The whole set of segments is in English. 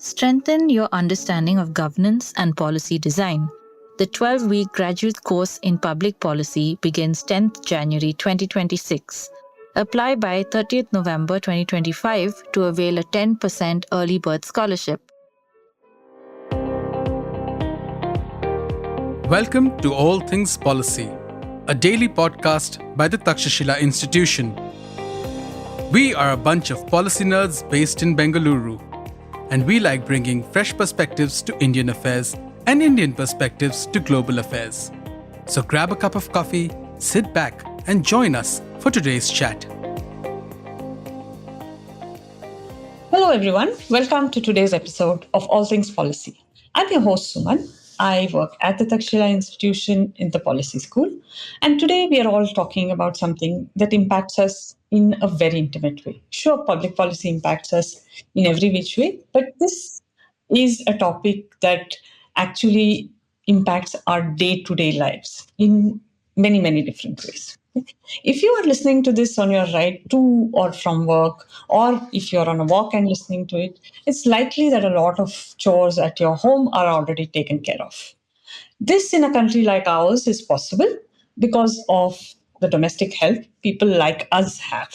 Strengthen your understanding of governance and policy design. The 12-week graduate course in public policy begins 10th January 2026. Apply by 30th November 2025 to avail a 10% early bird scholarship. Welcome to All Things Policy, a daily podcast by the Takshashila Institution. We are a bunch of policy nerds based in Bengaluru, and we like bringing fresh perspectives to Indian affairs and Indian perspectives to global affairs. So grab a cup of coffee, sit back, and join us for today's chat. Hello everyone, welcome to today's episode of All Things Policy. I'm your host Suman. I work at the Takshashila Institution in the Policy School, and today we are all talking about something that impacts us in a very intimate way. Sure, public policy impacts us in every which way, but this is a topic that actually impacts our day-to-day lives in many, many different ways. If you are listening to this on your ride to or from work, or if you're on a walk and listening to it, it's likely that a lot of chores at your home are already taken care of. This in a country like ours is possible because of the domestic help people like us have.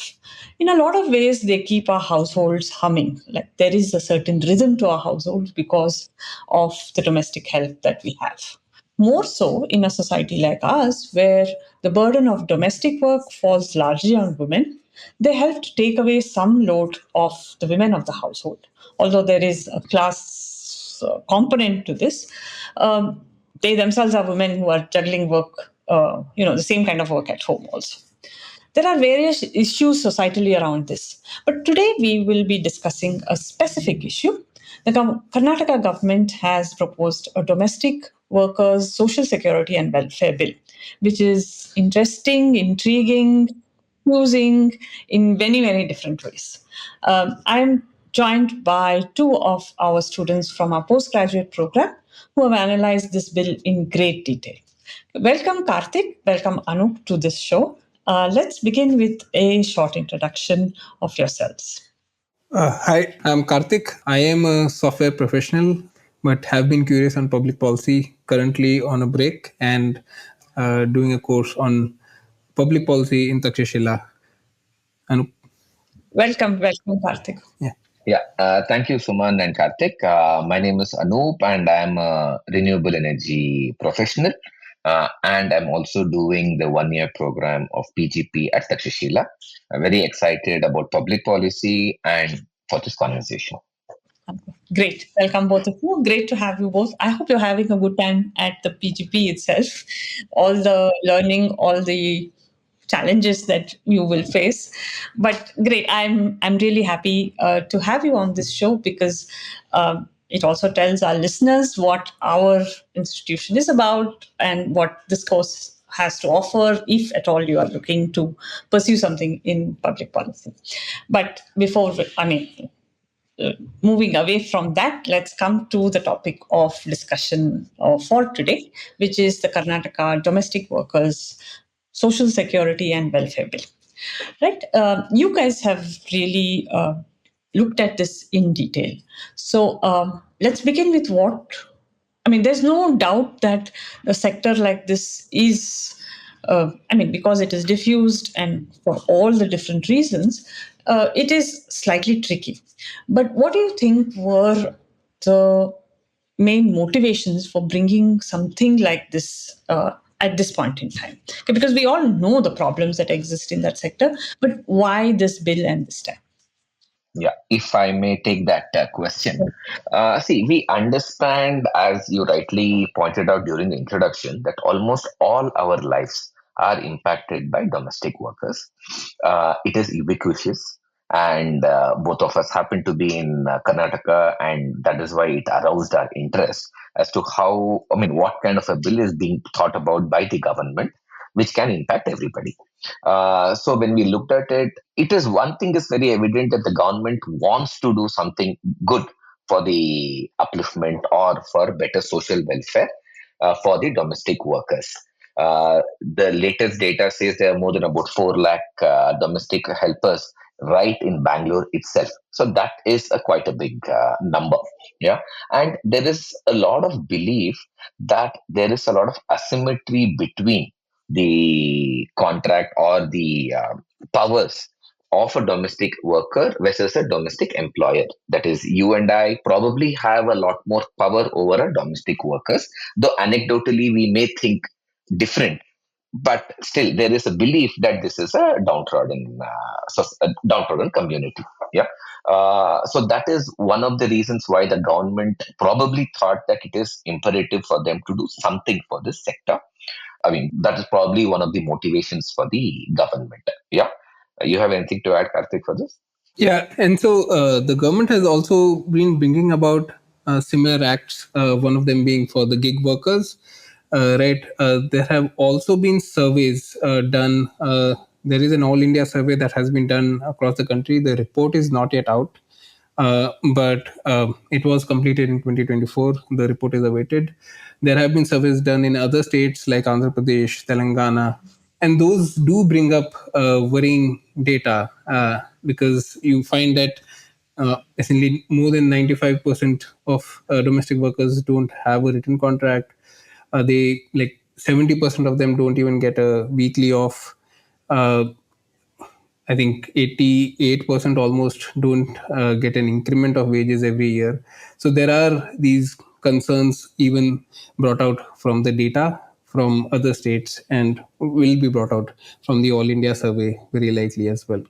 In a lot of ways, they keep our households humming. Like there is a certain rhythm to our households because of the domestic help that we have. More so in a society like ours, where the burden of domestic work falls largely on women, they help to take away some load of the women of the household. Although there is a class component to this, they themselves are women who are juggling work, the same kind of work at home also. There are various issues societally around this, but today we will be discussing a specific issue. The Karnataka government has proposed a domestic workers' social security and welfare bill, which is interesting, intriguing, confusing in many, many different ways. I'm joined by two of our students from our postgraduate program who have analyzed this bill in great detail. Welcome, Kartik. Welcome, Anoop, to this show. Let's begin with a short introduction of yourselves. Hi, I'm Kartik. I am a software professional, but have been curious on public policy, currently on a break and doing a course on public policy in Takshashila. Anoop. Welcome, Kartik. Thank you, Suman and Kartik. My name is Anoop, and I'm a renewable energy professional. And I'm also doing the one-year program of PGP at Takshashila. I'm very excited about public policy and for this conversation. Great. Welcome, both of you. Great to have you both. I hope you're having a good time at the PGP itself. All the learning, all the challenges that you will face. But great. I'm really happy to have you on this show because it also tells our listeners what our institution is about and what this course has to offer, if at all you are looking to pursue something in public policy. But moving away from that, let's come to the topic of discussion for today, which is the Karnataka Domestic Workers Social Security and Welfare Bill. Right? You guys have really looked at this in detail. So let's begin with there's no doubt that a sector like this is, because it is diffused and for all the different reasons, it is slightly tricky. But what do you think were the main motivations for bringing something like this at this point in time? Okay, because we all know the problems that exist in that sector, but why this bill and this time? Yeah, if I may take that question. We understand, as you rightly pointed out during the introduction, that almost all our lives are impacted by domestic workers. It is ubiquitous, and both of us happen to be in Karnataka, and that is why it aroused our interest as to what kind of a bill is being thought about by the government, which can impact everybody. So when we looked at it, it is one thing is very evident that the government wants to do something good for the upliftment or for better social welfare for the domestic workers. The latest data says there are more than about 4 lakh domestic helpers right in Bangalore itself. So that is quite a big number. Yeah. And there is a lot of belief that there is a lot of asymmetry between the contract or the powers of a domestic worker versus a domestic employer. That is, you and I probably have a lot more power over our domestic workers, though anecdotally we may think different, but still there is a belief that this is a downtrodden a downtrodden community. Yeah. So that is one of the reasons why the government probably thought that it is imperative for them to do something for this sector. I mean, that is probably one of the motivations for the government. Yeah. You have anything to add, Kartik, for this? Yeah, and so the government has also been bringing about similar acts, one of them being for the gig workers, right? There have also been surveys done. There is an all India survey that has been done across the country. The report is not yet out, but it was completed in 2024. The report is awaited. There have been surveys done in other states like Andhra Pradesh, Telangana, and those do bring up worrying data because you find that essentially more than 95% of domestic workers don't have a written contract. They like 70% of them don't even get a weekly off. Uh, I think 88% almost don't get an increment of wages every year. So there are these concerns even brought out from the data from other states and will be brought out from the All India survey very likely as well.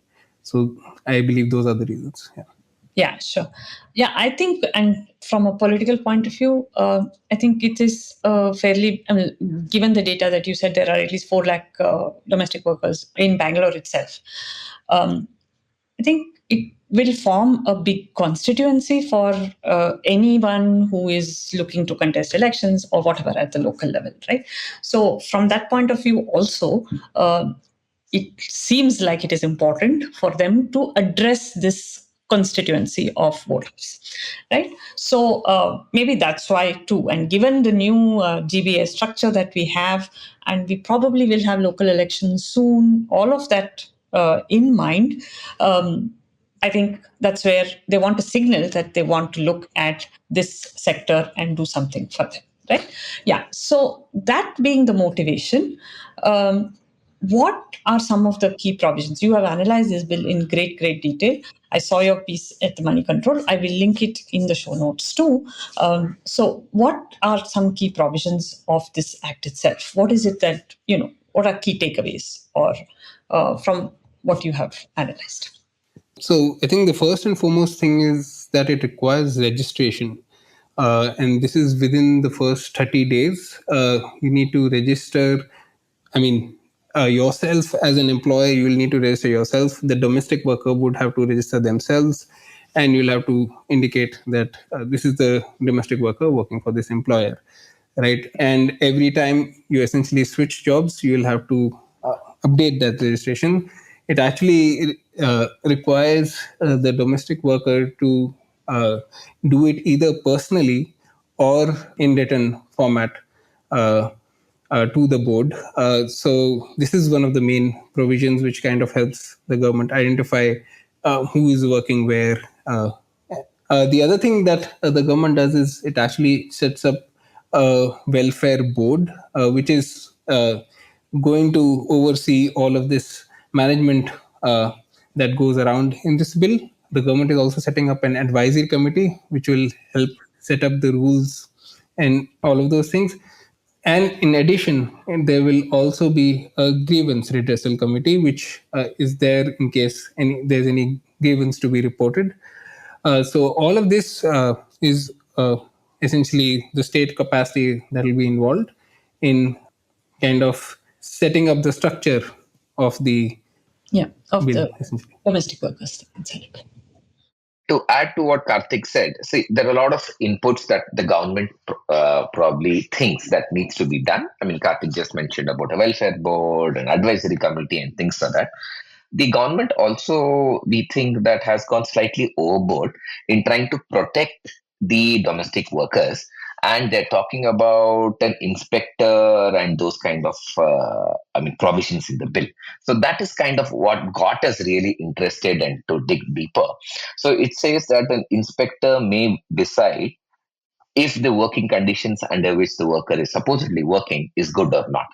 So I believe those are the reasons. Yeah. Yeah, sure. Yeah, I think, and from a political point of view, I think it is fairly, I mean, given the data that you said, there are at least 4 lakh domestic workers in Bangalore itself. I think it will form a big constituency for anyone who is looking to contest elections or whatever at the local level, right? So, from that point of view, also, it seems like it is important for them to address this constituency of voters, right? So maybe that's why too. And given the new GBA structure that we have, and we probably will have local elections soon, all of that in mind, I think that's where they want to signal that they want to look at this sector and do something for them, right? Yeah. So that being the motivation, what are some of the key provisions? You have analyzed this bill in great detail. I saw your piece at the Money Control. I will link it in the show notes too. So, what are some key provisions of this act itself? What is it that, what are key takeaways or from what you have analyzed? So I think the first and foremost thing is that it requires registration. And this is within the first 30 days. You need to register, I mean, yourself as an employer, you will need to register yourself. The domestic worker would have to register themselves, and you'll have to indicate that this is the domestic worker working for this employer, right? And every time you essentially switch jobs, you will have to update that registration. It actually requires the domestic worker to do it either personally or in written format to the board. So this is one of the main provisions which kind of helps the government identify who is working where. The other thing that the government does is it actually sets up a welfare board, which is going to oversee all of this management that goes around in this bill. The government is also setting up an advisory committee, which will help set up the rules and all of those things. And in addition, there will also be a grievance redressal committee, which is there in case there's any grievance to be reported. So all of this is essentially the state capacity that will be involved in kind of setting up the structure of the Of bill, the essentially. domestic workers itself. To add to what Kartik said, see, there are a lot of inputs that the government probably thinks that needs to be done. I mean, Kartik just mentioned about a welfare board, an advisory committee, and things like that. The government also, we think, that has gone slightly overboard in trying to protect the domestic workers. and they're talking about an inspector and those kind of provisions in the bill. So that is kind of what got us really interested and to dig deeper. So it says that an inspector may decide if the working conditions under which the worker is supposedly working is good or not.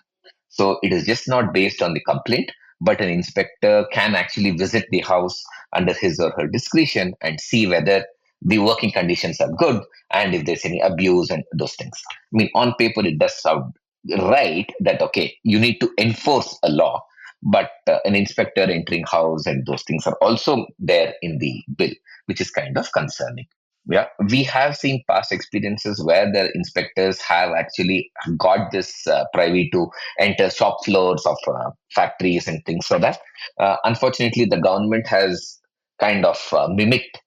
So it is just not based on the complaint, but an inspector can actually visit the house under his or her discretion and see whether the working conditions are good and if there's any abuse and those things. I mean, on paper, it does sound right that, okay, you need to enforce a law, but an inspector entering house and those things are also there in the bill, which is kind of concerning. Yeah, we have seen past experiences where the inspectors have actually got this privy to enter shop floors of factories and things like that. Unfortunately, the government has kind of mimicked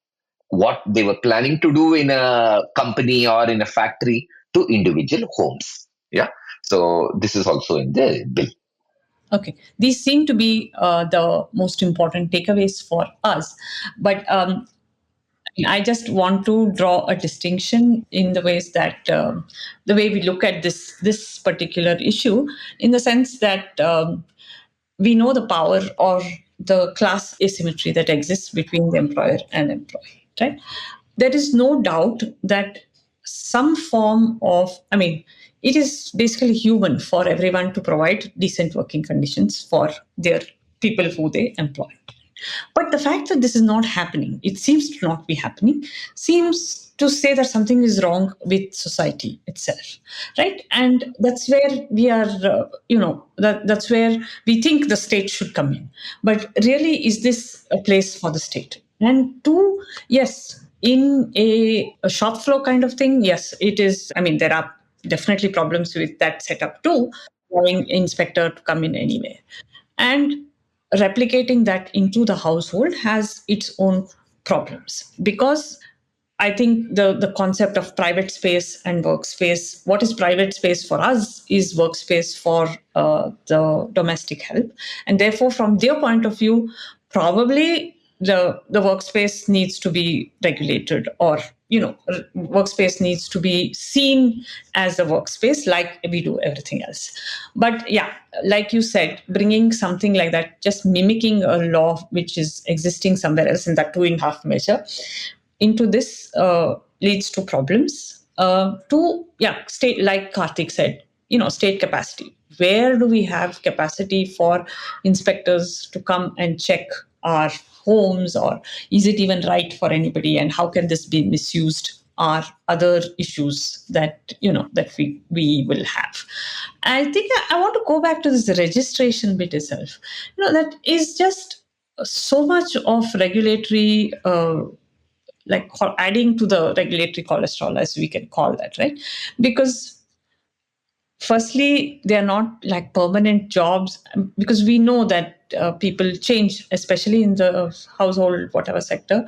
what they were planning to do in a company or in a factory to individual homes. Yeah. So this is also in the bill. Okay, these seem to be the most important takeaways for us. But I just want to draw a distinction in the ways that the way we look at this particular issue, in the sense that we know the power or the class asymmetry that exists between the employer and employee, right? There is no doubt that some form of, I mean, it is basically human for everyone to provide decent working conditions for their people who they employ. But the fact that this is not happening, it seems to not be happening, seems to say that something is wrong with society itself, right? And that's where we are, that's where we think the state should come in. But really, is this a place for the state? And two, yes, in a shop floor kind of thing, yes, it is. I mean, there are definitely problems with that setup too, allowing inspector to come in anywhere. And replicating that into the household has its own problems, because I think the concept of private space and workspace, what is private space for us is workspace for the domestic help. And therefore, from their point of view, probably the workspace needs to be regulated, or workspace needs to be seen as a workspace like we do everything else. But yeah, like you said, bringing something like that, just mimicking a law which is existing somewhere else in that 2.5 measure into this leads to problems. To yeah, state, like Kartik said, state capacity. Where do we have capacity for inspectors to come and check our homes, or is it even right for anybody? And how can this be misused? Are other issues that that we will have. I think I want to go back to this registration bit itself. That is just so much of regulatory like adding to the regulatory cholesterol, as we can call that, right? Because firstly, they are not like permanent jobs, because we know that people change, especially in the household whatever sector,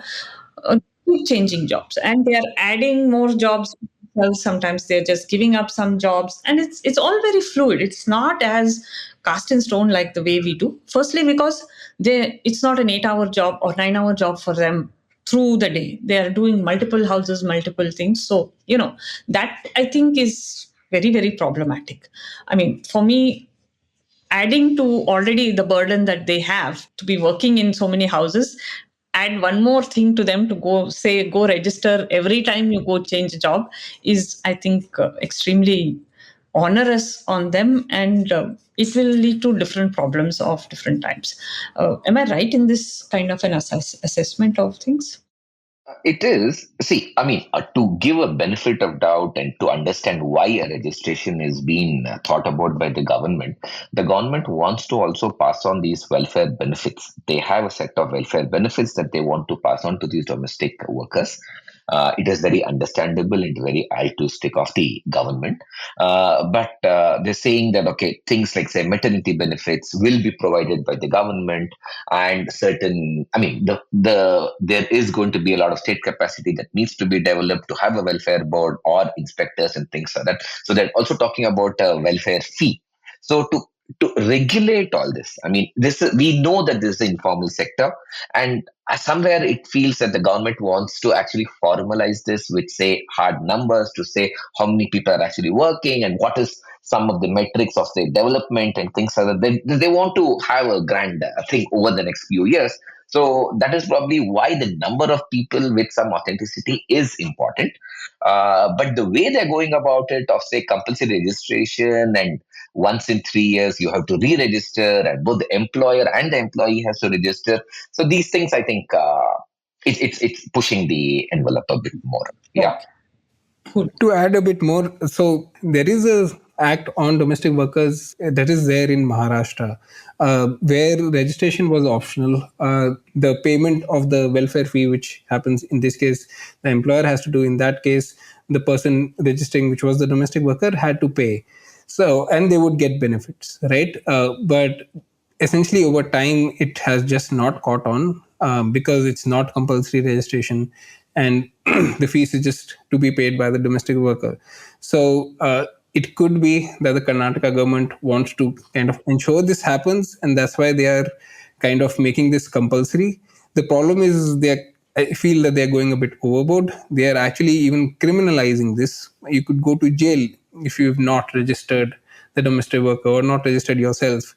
keep changing jobs, and they are adding more jobs. Well, sometimes they're just giving up some jobs, and it's all very fluid. It's not as cast in stone like the way we do. Firstly, because it's not an 8-hour job or 9-hour job for them through the day. They are doing multiple houses, multiple things. So that I think is very, very problematic. I mean, for me, adding to already the burden that they have to be working in so many houses, add one more thing to them to go register every time you go change a job, is, I think, extremely onerous on them, and it will lead to different problems of different types. Am I right in this kind of an assessment of things? It is. See, I mean, to give a benefit of doubt and to understand why a registration is being thought about by the government wants to also pass on these welfare benefits. They have a set of welfare benefits that they want to pass on to these domestic workers. It is very understandable and very altruistic of the government. But they're saying that, okay, things like, say, maternity benefits will be provided by the government, and certain, I mean, there is going to be a lot of state capacity that needs to be developed to have a welfare board or inspectors and things like that. So they're also talking about a welfare fee. So to to regulate all this. I mean, we know that this is an informal sector, and somewhere it feels that the government wants to actually formalize this with, say, hard numbers to say how many people are actually working and what is some of the metrics of their development and things like that. They want to have a grand thing over the next few years. So that is probably why the number of people with some authenticity is important. But the way they're going about it, of say compulsory registration, and once in 3 years you have to re-register, and both the employer and the employee has to register. So these things, I think, it's pushing the envelope a bit more. Yeah. Okay. Cool. To add a bit more, so there is a act on domestic workers that is there in Maharashtra, where registration was optional. The payment of the welfare fee, which happens in this case, the employer has to do. In that case, the person registering, which was the domestic worker, had to pay. So, and they would get benefits, right? But essentially, over time, it has just not caught on, because it's not compulsory registration, and the fees is just to be paid by the domestic worker. So it could be that the Karnataka government wants to kind of ensure this happens, and that's why they are kind of making this compulsory. The problem is I feel that they're going a bit overboard. They are actually even criminalizing this. You could go to jail if you've not registered the domestic worker or not registered yourself.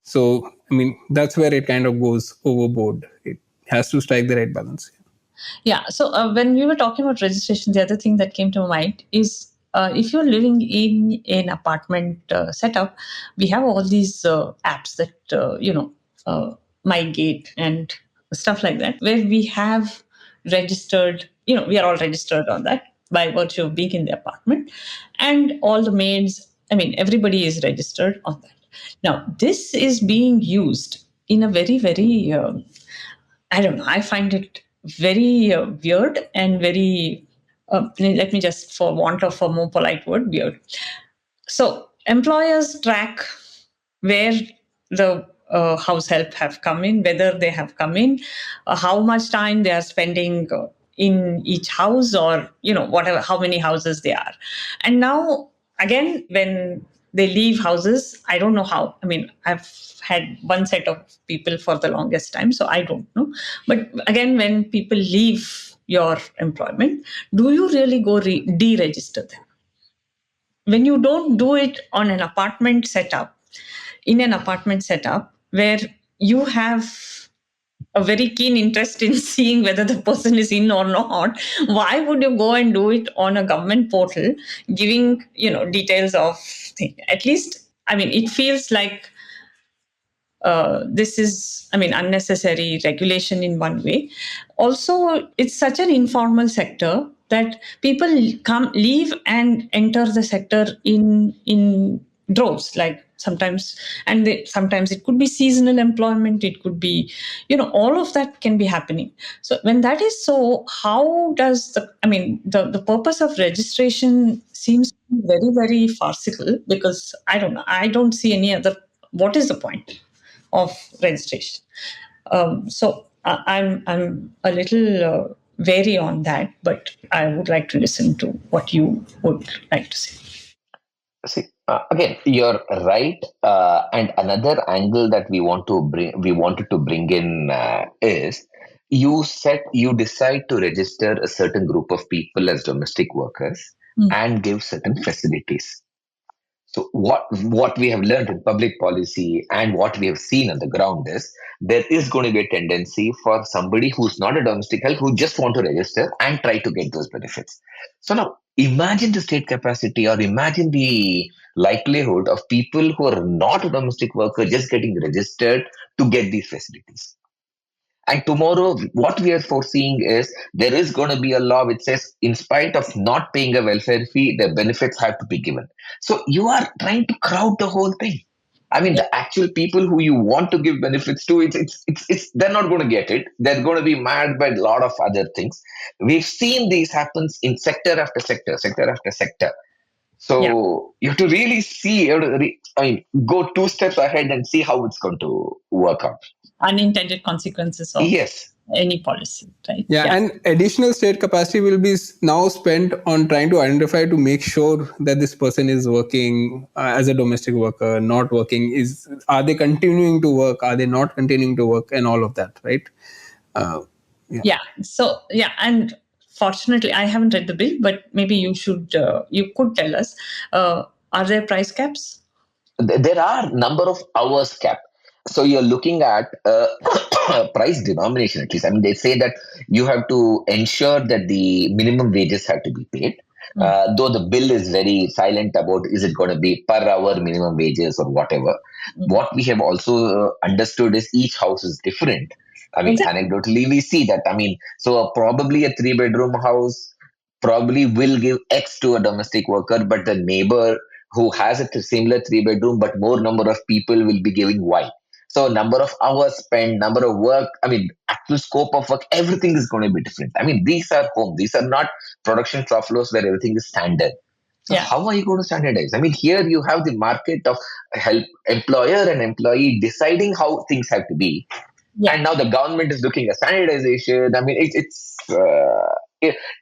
So, I mean, that's where it kind of goes overboard. It has to strike the right balance. Yeah. So when we were talking about registration, the other thing that came to mind is if you're living in an apartment setup, we have all these apps that, My Gate and stuff like that, where we have registered, we are all registered on that by virtue of being in the apartment. And all the maids, I mean, everybody is registered on that. Now, this is being used in a very, very, I don't know, I find it very weird and very, let me just, for want of a more polite word, weird. So employers track where the house help have come in, whether they have come in, how much time they are spending in each house, or whatever, how many houses they are. And now again, when they leave houses, I don't know how. I mean, I've had one set of people for the longest time, so I don't know. But again, when people leave your employment, do you really go deregister them? When you don't do it on an apartment setup, in an apartment setup where you have a very keen interest in seeing whether the person is in or not, why would you go and do it on a government portal giving details of thing? At least, I mean, it feels like this is, I mean, unnecessary regulation in one way. Also, it's such an informal sector that people leave and enter the sector in droves, like sometimes, and sometimes it could be seasonal employment, it could be, all of that can be happening. So when that is so, how does the purpose of registration seems very, very farcical, because I don't know, I don't see any other, what is the point of registration? So I'm a little wary on that, but I would like to listen to what you would like to say. See, again, you're right. And another angle that we wanted to bring in is you decide to register a certain group of people as domestic workers and give certain facilities. So what we have learned in public policy and what we have seen on the ground is there is going to be a tendency for somebody who's not a domestic help who just want to register and try to get those benefits. So now imagine the state capacity, or imagine the likelihood of people who are not a domestic worker just getting registered to get these facilities. And tomorrow, what we are foreseeing is there is going to be a law which says, in spite of not paying a welfare fee, the benefits have to be given. So you are trying to crowd the whole thing. I mean, the actual people who you want to give benefits to, they're not going to get it. They're going to be mad by a lot of other things. We've seen these happens in sector after sector, sector after sector. So you have to really see, go 2 steps ahead and see how it's going to work out. Unintended consequences of Yes. any policy, right? Yeah, Yeah. and additional state capacity will be now spent on trying to identify to make sure that this person is working as a domestic worker, not working. Are they continuing to work? Are they not continuing to work? And all of that, right? Uh, yeah. Yeah. So yeah, and fortunately, I haven't read the bill, but maybe you could tell us, are there price caps? There are number of hours cap. So you're looking at price denomination at least. I mean, they say that you have to ensure that the minimum wages have to be paid. Mm. Though the bill is very silent about is it going to be per hour minimum wages or whatever. Mhm. What we have also understood is each house is different. I mean, Exactly. anecdotally, we see that. I mean, so probably a 3 bedroom house probably will give X to a domestic worker, but the neighbor who has a similar 3 bedroom but more number of people will be giving Y. So number of hours spent, number of work, I mean, actual scope of work, everything is going to be different. I mean, these are home, these are not production shop floors where everything is standard. So Yeah. how are you going to standardize? I mean, here you have the market of help employer and employee deciding how things have to be, Yeah. and now the government is looking at standardization. I mean, it's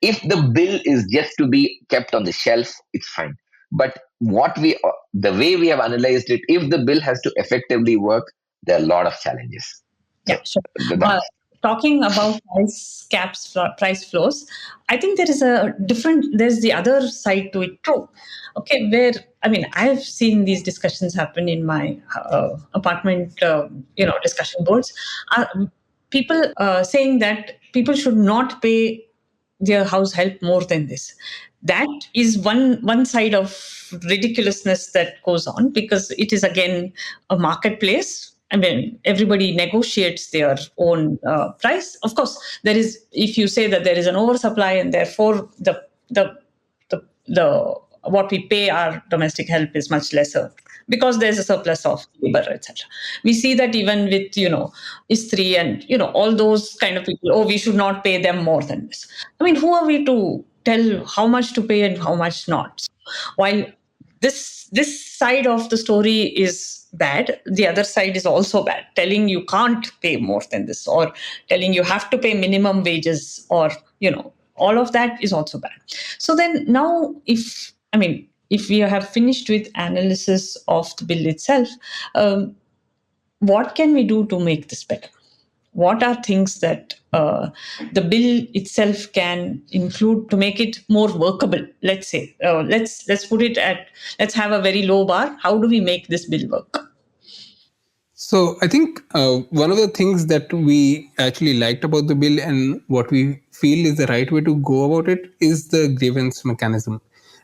if the bill is just to be kept on the shelf, it's fine. But the way we have analyzed it, if the bill has to effectively work, there are a lot of challenges. Yeah, So sure. that, Uh, Talking about price caps, price floors, I think there's the other side to it too. Okay, where, I mean, I've seen these discussions happen in my apartment, discussion boards. People saying that people should not pay their house help more than this. That is one side of ridiculousness that goes on, because it is again a marketplace. I mean, everybody negotiates their own price. Of course, there is, if you say that there is an oversupply and therefore the what we pay our domestic help is much lesser because there's a surplus of labor, etc. We see that even with, istri and, all those kind of people. Oh, we should not pay them more than this. I mean, who are we to tell how much to pay and how much not? While this side of the story is bad, the other side is also bad, telling you can't pay more than this, or telling you have to pay minimum wages, or, all of that is also bad. So then now, if we have finished with analysis of the bill itself, what can we do to make this better? What are things that the bill itself can include to make it more workable? Let's say, let's put it at, let's have a very low bar. How do we make this bill work? So I think one of the things that we actually liked about the bill and what we feel is the right way to go about it is the grievance mechanism.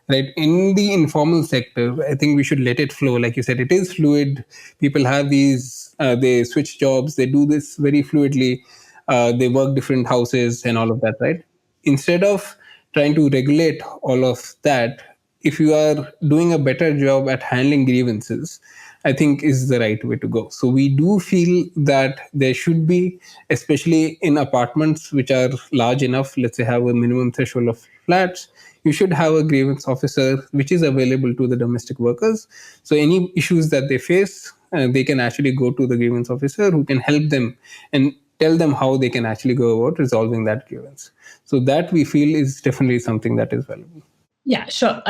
Right, in the informal sector, I think we should let it flow. Like you said, it is fluid. People have these, they switch jobs, they do this very fluidly. They work different houses and all of that, right? Instead of trying to regulate all of that, if you are doing a better job at handling grievances, I think is the right way to go. So we do feel that there should be, especially in apartments which are large enough, let's say have a minimum threshold of flats, you should have a grievance officer which is available to the domestic workers. So any issues that they face, they can actually go to the grievance officer who can help them and tell them how they can actually go about resolving that grievance. So that we feel is definitely something that is valuable. Yeah, sure.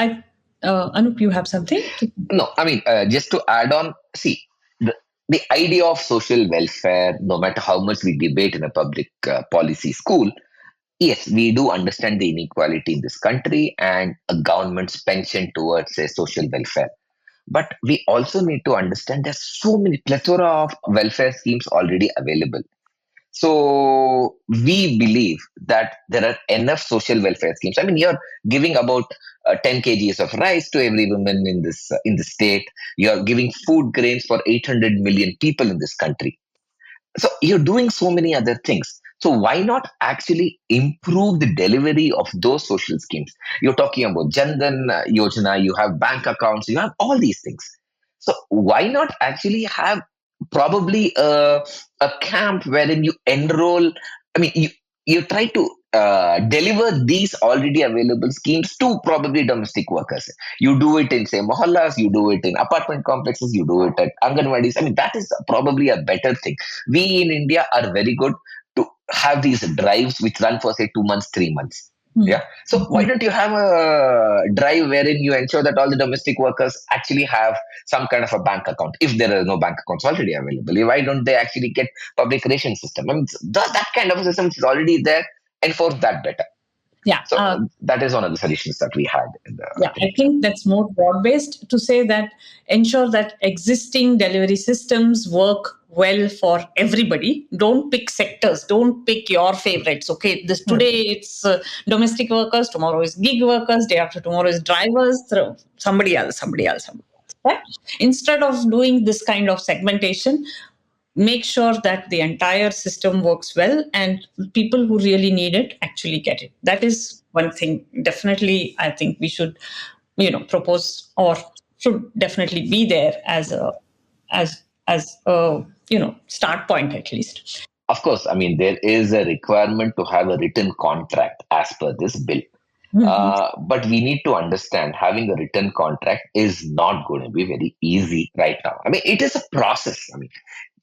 Anoop, you have something? no, I mean, just to add on, see, the idea of social welfare, no matter how much we debate in a public policy school, yes, we do understand the inequality in this country and a government's penchant towards a social welfare. But we also need to understand there's so many plethora of welfare schemes already available. So we believe that there are enough social welfare schemes. I mean, you're giving about 10 kgs of rice to every woman in the state. You're giving food grains for 800 million people in this country. So you're doing so many other things. So why not actually improve the delivery of those social schemes? You're talking about Jandan Yojana, you have bank accounts, you have all these things. So why not actually have probably a camp wherein you enroll, I mean, you try to deliver these already available schemes to probably domestic workers. You do it in, say, mohallas, you do it in apartment complexes, you do it at Anganwadis. I mean, that is probably a better thing. We in India are very good to have these drives which run for say 2 months, 3 months. Hmm. Yeah. So why don't you have a drive wherein you ensure that all the domestic workers actually have some kind of a bank account if there are no bank accounts already available? Why don't they actually get public ration system? I mean, that kind of a system is already there. Enforce that better. Yeah. So that is one of the solutions that we had in the Yeah, thing. I think that's more broad based to say that ensure that existing delivery systems work well for everybody. Don't pick sectors. Don't pick your favorites. Okay, this today it's domestic workers, tomorrow is gig workers, day after tomorrow is drivers. Somebody else, somebody else, somebody else. Right? Instead of doing this kind of segmentation, make sure that the entire system works well and people who really need it actually get it. That is one thing definitely I think we should propose or should definitely be there as a start point at least. Of course, I mean, there is a requirement to have a written contract as per this bill. Mhm. But we need to understand having a written contract is not going to be very easy right now. I mean, it is a process. I mean,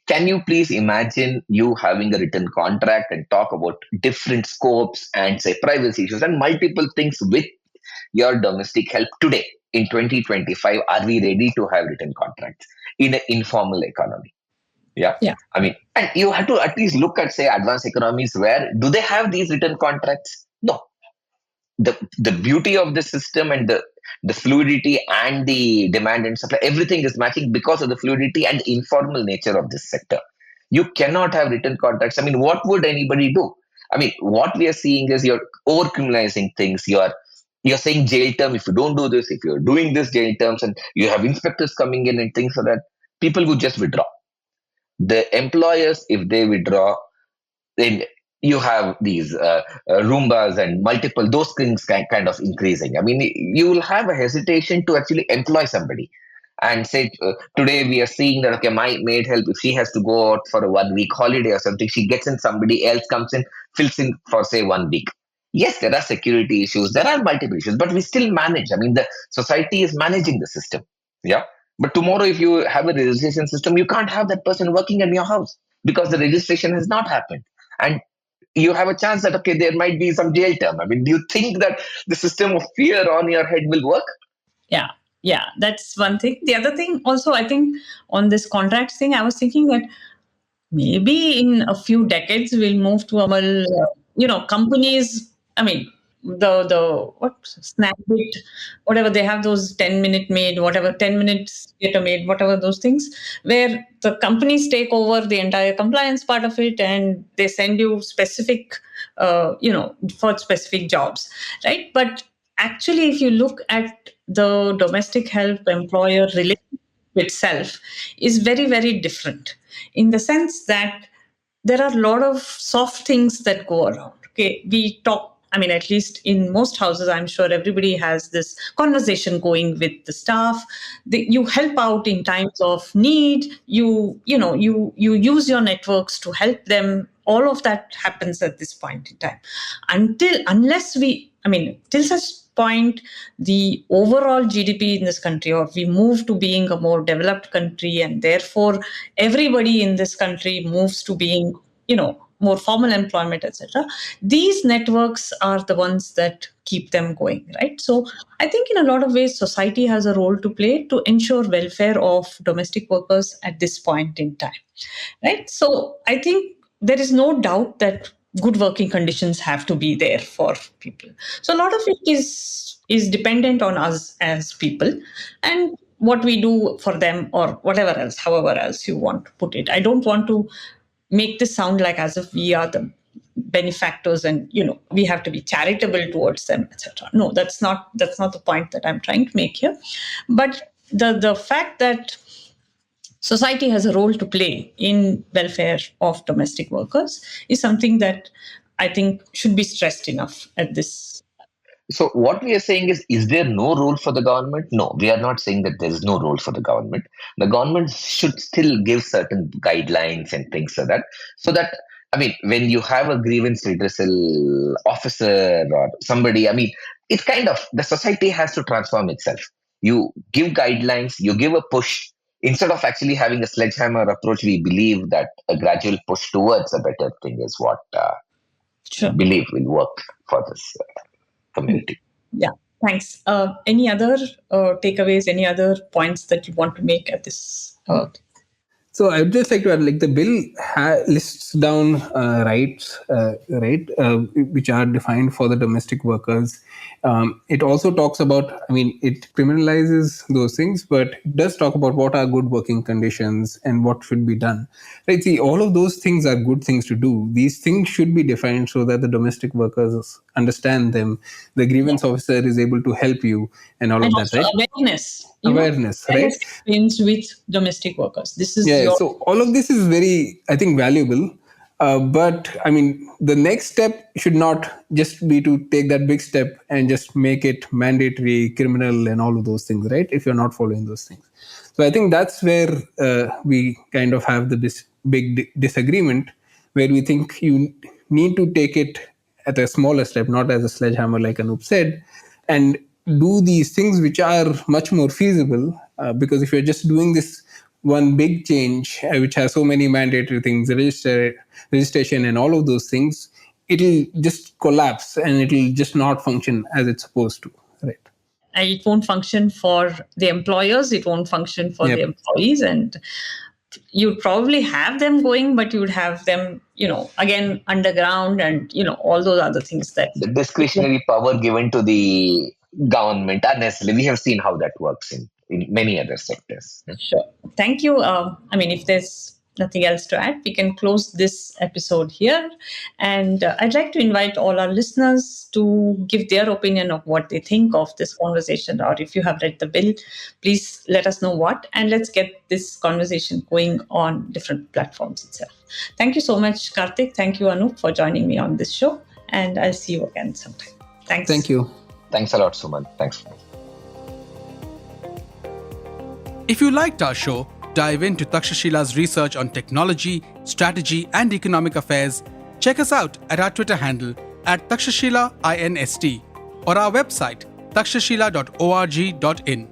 can you please imagine you having a written contract and talk about different scopes and say privacy issues and multiple things with your domestic help today in 2025? Are we ready to have written contracts in an informal economy? Yeah. Yeah. I mean, and you have to at least look at, say, advanced economies where do they have these written contracts? No. The beauty of the system and the fluidity and the demand and supply, everything is matching because of the fluidity and informal nature of this sector. You cannot have written contracts. I mean, what would anybody do? I mean, what we are seeing is you're over criminalizing things. You're saying jail term if you don't do this, if you're doing this jail terms, and you have inspectors coming in and things like that. People would just withdraw. The employers, if they withdraw, then you have these Roombas and multiple, those things kind of increasing. I mean, you will have a hesitation to actually employ somebody and say, today we are seeing that, okay, my maid help, if she has to go out for a 1 week holiday or something, she gets in, somebody else comes in, fills in for, say, 1 week. Yes, there are security issues, there are multiple issues, but we still manage. I mean, the society is managing the system. Yeah. But tomorrow, if you have a registration system, you can't have that person working in your house because the registration has not happened. And you have a chance that, okay, there might be some jail term. I mean, do you think that the system of fear on your head will work? Yeah, yeah, that's one thing. The other thing also, I think on this contract thing, I was thinking that maybe in a few decades we'll move to a companies. I mean, the what Snapbit, whatever they have, those 10-minute maid, whatever 10 minutes theater maid, whatever those things, where the companies take over the entire compliance part of it and they send you specific, for specific jobs, right? But actually, if you look at the domestic help employer relationship itself, is very very different in the sense that there are a lot of soft things that go around. Okay, we talk. I mean, at least in most houses, I'm sure everybody has this conversation going with the staff. You help out in times of need. You use your networks to help them. All of that happens at this point in time. Unless we, I mean, till such point, the overall GDP in this country, or we move to being a more developed country, and therefore everybody in this country moves to being, more formal employment, etc. These networks are the ones that keep them going, right? So I think in a lot of ways, society has a role to play to ensure welfare of domestic workers at this point in time, right? So I think there is no doubt that good working conditions have to be there for people. So a lot of it is dependent on us as people and what we do for them, or whatever else, however else you want to put it. I don't want to make this sound like as if we are the benefactors and we have to be charitable towards them, etc. No, that's not the point that I'm trying to make here. But the fact that society has a role to play in welfare of domestic workers is something that I think should be stressed enough at this. So what we are saying is there no role for the government? No, we are not saying that there is no role for the government. The government should still give certain guidelines and things like that. So that, I mean, when you have a grievance redressal officer or somebody, I mean, it kind of, the society has to transform itself. You give guidelines, you give a push, instead of actually having a sledgehammer approach, we believe that a gradual push towards a better thing is what we Sure. believe will work for this community. Yeah, thanks. Any other takeaways, any other points that you want to make at this? So I would just like to add, like the bill lists down rights, right, which are defined for the domestic workers. It also talks about, I mean, it criminalizes those things, but it does talk about what are good working conditions and what should be done. Right. See, all of those things are good things to do. These things should be defined so that the domestic workers understand them. The grievance officer is able to help you and all And of that, also right? awareness. Awareness, right? Begins with domestic workers. This is Yeah, your so all of this is very, I think, valuable. But I mean, the next step should not just be to take that big step and just make it mandatory, criminal, and all of those things, right? If you're not following those things. So I think that's where we kind of have the big disagreement, where we think you need to take it at a smaller step, not as a sledgehammer, like Anoop said, and do these things which are much more feasible. Because if you're just doing this one big change, which has so many mandatory things, registration, and all of those things, it'll just collapse and it'll just not function as it's supposed to, right? it won't function for the employers, it won't function for the Yep. employees, and you'd probably have them going, but you would have them, again underground, and all those other things that The discretionary power given to the government unnecessarily. We have seen how that works in many other sectors. Sure. Thank you. If there's nothing else to add, we can close this episode here. And I'd like to invite all our listeners to give their opinion of what they think of this conversation, or if you have read the bill, please let us know what, and let's get this conversation going on different platforms itself. Thank you so much, Kartik. Thank you, Anoop, for joining me on this show. And I'll see you again sometime. Thanks. Thank you. Thanks a lot, Suman. Thanks. If you liked our show, dive into Takshashila's research on technology, strategy, and economic affairs. Check us out at our Twitter handle @TakshashilaINST or our website takshashila.org.in.